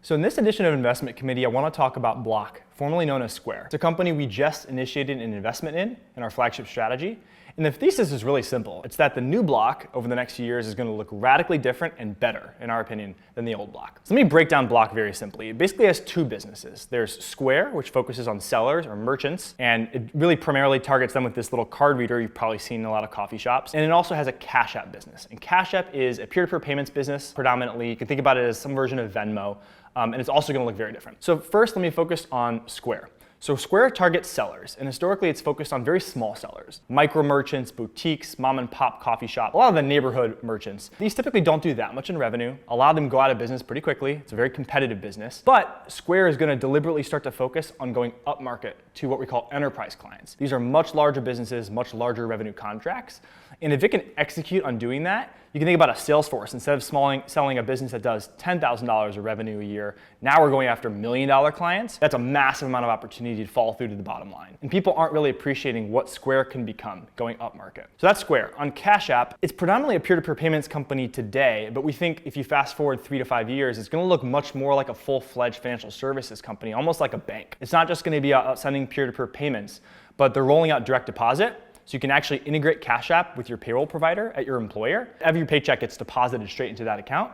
So in this edition of Investment Committee, I want to talk about Block, formerly known as Square. It's a company we just initiated an investment in our flagship strategy. And the thesis is really simple. It's that the new Block over the next few years is going to look radically different and better, in our opinion, than the old Block. So let me break down Block very simply. It basically has two businesses. There's Square, which focuses on sellers or merchants, and it really primarily targets them with this little card reader you've probably seen in a lot of coffee shops. And it also has a Cash App business. And Cash App is a peer-to-peer payments business, predominantly. You can think about it as some version of Venmo. And it's also going to look very different. So first, let me focus on Square. So Square targets sellers, and historically it's focused on very small sellers, micro merchants, boutiques, mom and pop coffee shop, a lot of the neighborhood merchants. These typically don't do that much in revenue. A lot of them go out of business pretty quickly. It's a very competitive business. But Square is going to deliberately start to focus on going upmarket to what we call enterprise clients. These are much larger businesses, much larger revenue contracts. And if it can execute on doing that, you can think about a sales force. Instead of selling a business that does $10,000 of revenue a year, now we're going after $1 million clients. That's a massive amount of opportunity to fall through to the bottom line. And people aren't really appreciating what Square can become going upmarket. So that's Square. On Cash App, it's predominantly a peer-to-peer payments company today, but we think if you fast forward 3 to 5 years, it's going to look much more like a full-fledged financial services company, almost like a bank. It's not just going to be sending peer-to-peer payments, but they're rolling out direct deposit. So you can actually integrate Cash App with your payroll provider at your employer. Every paycheck gets deposited straight into that account.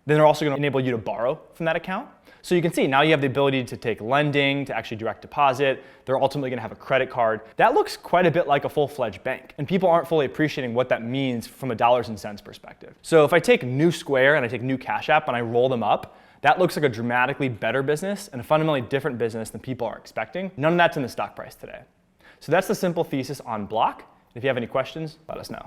Then they're also going to enable you to borrow from that account. So you can see now you have the ability to take lending, to actually direct deposit. They're ultimately going to have a credit card. That looks quite a bit like a full-fledged bank. And people aren't fully appreciating what that means from a dollars and cents perspective. So if I take new Square and I take new Cash App and I roll them up, that looks like a dramatically better business and a fundamentally different business than people are expecting. None of that's in the stock price today. So that's the simple thesis on Block. If you have any questions, let us know.